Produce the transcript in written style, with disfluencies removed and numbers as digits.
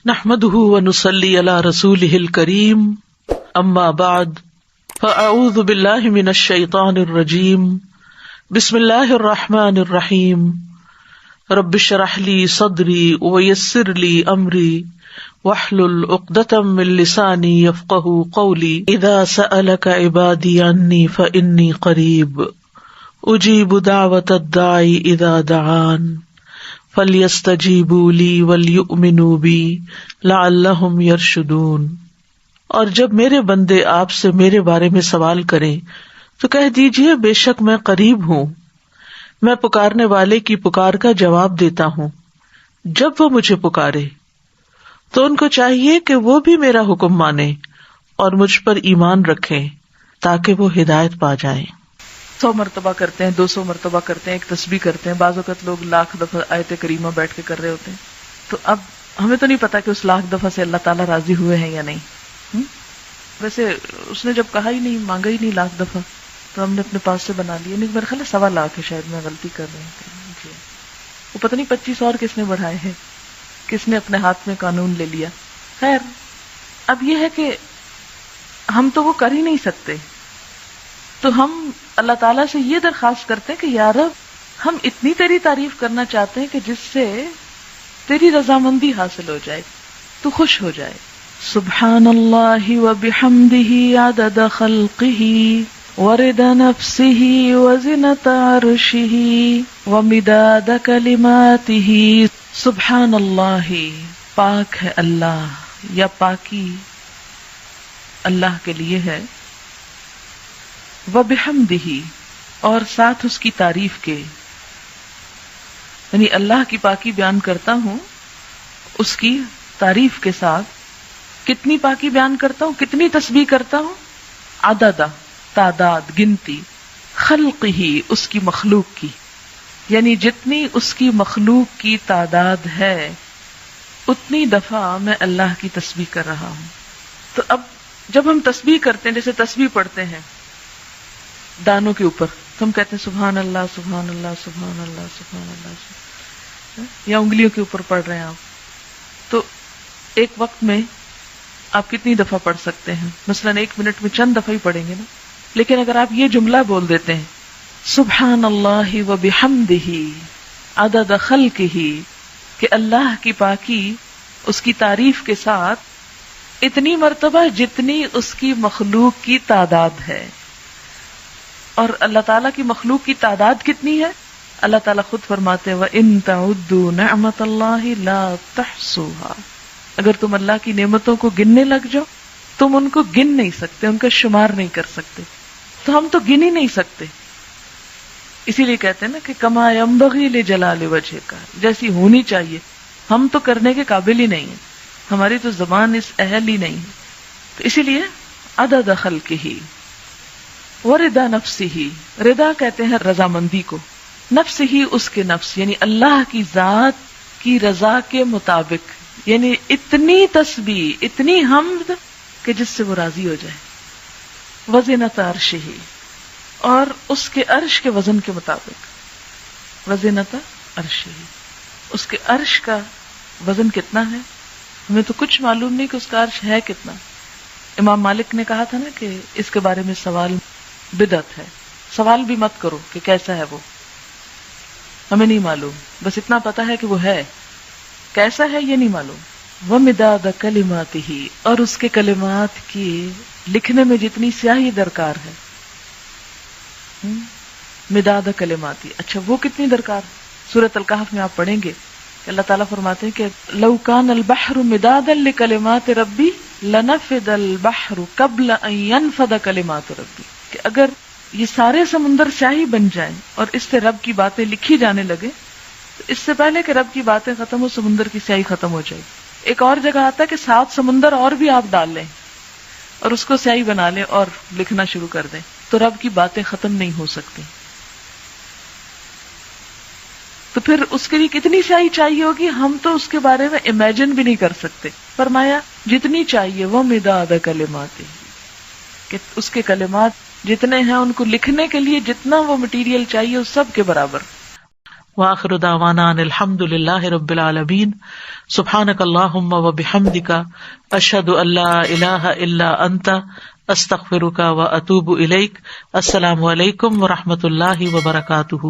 نحمده ونصلي على رسوله الكريم اما بعد فاعوذ بالله من الشيطان الرجيم بسم الله الرحمن الرحيم رب اشرح لي صدري ويسر لي امري واحلل عقدة من لساني يفقهوا قولي اذا سألك عبادي عني فاني قريب اجيب دعوة الداعي اذا دعان فَلْيَسْتَجِيبُوا لِي وَلْيُؤْمِنُوا بِي لَعَلَّهُمْ يَرْشُدُونَ۔ اور جب میرے بندے آپ سے میرے بارے میں سوال کریں تو کہہ دیجئے بے شک میں قریب ہوں، میں پکارنے والے کی پکار کا جواب دیتا ہوں۔ جب وہ مجھے پکارے تو ان کو چاہیے کہ وہ بھی میرا حکم مانیں اور مجھ پر ایمان رکھیں تاکہ وہ ہدایت پا جائیں۔ 100 مرتبہ کرتے ہیں، 200 مرتبہ کرتے ہیں، ایک تسبیح کرتے ہیں، بعض اوقات لوگ لاکھ دفعہ آیت کریمہ بیٹھ کے کر رہے ہوتے ہیں۔ تو اب ہمیں تو نہیں پتا کہ اس لاکھ دفعہ سے اللہ تعالیٰ راضی ہوئے ہیں یا نہیں۔ ویسے اس نے جب کہا ہی نہیں، مانگا ہی نہیں لاکھ دفعہ، تو ہم نے اپنے پاس سے بنا لیا۔ نہیں، میرا خیال ہے 1.25 لاکھ ہے، شاید میں غلطی کر رہی ہوں۔ وہ پتہ نہیں 25 اور کس نے بڑھائے ہیں، کس نے اپنے ہاتھ میں قانون لے لیا۔ خیر، اب یہ ہے کہ ہم تو وہ کر ہی نہیں سکتے، تو ہم اللہ تعالیٰ سے یہ درخواست کرتے ہیں کہ یا رب، ہم اتنی تیری تعریف کرنا چاہتے ہیں کہ جس سے تیری رضامندی حاصل ہو جائے، تو خوش ہو جائے۔ سبحان اللہ وبحمدہ عدد خلقہ ورضا نفسہ وزنۃ عرشہ ومداد کلماتہ۔ سبحان اللہ، پاک ہے اللہ، یا پاکی اللہ کے لیے ہے، وبحمدہ، اور ساتھ اس کی تعریف کے، یعنی اللہ کی پاکی بیان کرتا ہوں اس کی تعریف کے ساتھ۔ کتنی پاکی بیان کرتا ہوں، کتنی تسبیح کرتا ہوں؟ عدد، تعداد، گنتی، خلق ہی، اس کی مخلوق کی، یعنی جتنی اس کی مخلوق کی تعداد ہے اتنی دفعہ میں اللہ کی تسبیح کر رہا ہوں۔ تو اب جب ہم تسبیح کرتے ہیں، جیسے تسبیح پڑھتے ہیں دانوں کے اوپر، تو ہم کہتے ہیں سبحان اللہ سبحان اللہ سبحان اللہ سبحان اللہ، یا انگلیوں کے اوپر پڑھ رہے ہیں آپ، تو ایک وقت میں آپ کتنی دفعہ پڑھ سکتے ہیں؟ مثلاً 1 منٹ میں چند دفعہ ہی پڑھیں گے نا، لیکن اگر آپ یہ جملہ بول دیتے ہیں سبحان اللہ وبحمدہ عدد خلقہ، کہ اللہ کی پاکی اس کی تعریف کے ساتھ اتنی مرتبہ جتنی اس کی مخلوق کی تعداد ہے۔ اور اللہ تعالیٰ کی مخلوق کی تعداد کتنی ہے؟ اللہ تعالیٰ خود فرماتے ہیں وَإِن تَعُدُّوا نِعْمَةَ اللَّهِ لَا تُحْصُوهَا، اگر تم اللہ کی نعمتوں کو گننے لگ جاؤ تم ان کو گن نہیں سکتے، ان کا شمار نہیں کر سکتے۔ تو ہم تو گن ہی نہیں سکتے، اسی لیے کہتے ہیں نا کہ کما ينبغي لجلال وجهك، جیسی ہونی چاہیے، ہم تو کرنے کے قابل ہی نہیں ہیں، ہماری تو زبان اس اہل ہی نہیں ہے۔ تو اسی لیے عدد خلقہ ورضا نفسہ، رضا کہتے ہیں رضامندی کو، نفس ہی اس کے نفس، یعنی اللہ کی ذات کی رضا کے مطابق، یعنی اتنی تسبیح، اتنی حمد کہ جس سے وہ راضی ہو جائے۔ وزنۃ عرشہ، اور اس کے عرش کے وزن کے مطابق، وزنۃ عرشہ، اس کے عرش کا وزن کتنا ہے؟ ہمیں تو کچھ معلوم نہیں کہ اس کا عرش ہے کتنا۔ امام مالک نے کہا تھا نا کہ اس کے بارے میں سوال بدعت ہے، سوال بھی مت کرو کہ کیسا ہے وہ، ہمیں نہیں معلوم، بس اتنا پتا ہے کہ وہ ہے، کیسا ہے یہ نہیں معلوم۔ وَمِدَادَ كَلِمَاتِهِ، اور اس کے کلمات کی لکھنے میں جتنی سیاہی درکار ہے، مداد کلماتی، اچھا وہ کتنی درکار؟ سورۃ الکہف میں آپ پڑھیں گے کہ اللہ تعالیٰ فرماتے ہیں کہ لو کان البحر مدادا لکلمات ربی لنفد البحر قبل ان ينفد کلمات ربی، کہ اگر یہ سارے سمندر سیاہی بن جائیں اور اس سے رب کی باتیں لکھی جانے لگے تو اس سے پہلے کہ رب کی باتیں ختم ہو سمندر کی سیاہی ختم ہو جائے۔ ایک اور جگہ آتا ہے کہ 7 سمندر اور بھی آپ ڈال لیں اور اس کو سیاہی بنا لیں اور لکھنا شروع کر دیں تو رب کی باتیں ختم نہیں ہو سکتی۔ تو پھر اس کے لیے کتنی سیاہی چاہیے ہوگی، ہم تو اس کے بارے میں امیجن بھی نہیں کر سکتے۔ فرمایا جتنی چاہیے وہ مداد کلمات، کہ اس کے کلمات جتنے ہیں ان کو لکھنے کے لیے جتنا وہ مٹیریل چاہیے اس سب کے برابر۔ وآخر دعوانا ان الحمد للہ رب العالمین. سبحانک اللہم وبحمدک اشہد ان لا الہ الا انت استغفرک واتوب الیک. السلام علیکم ورحمۃ اللہ وبرکاتہ.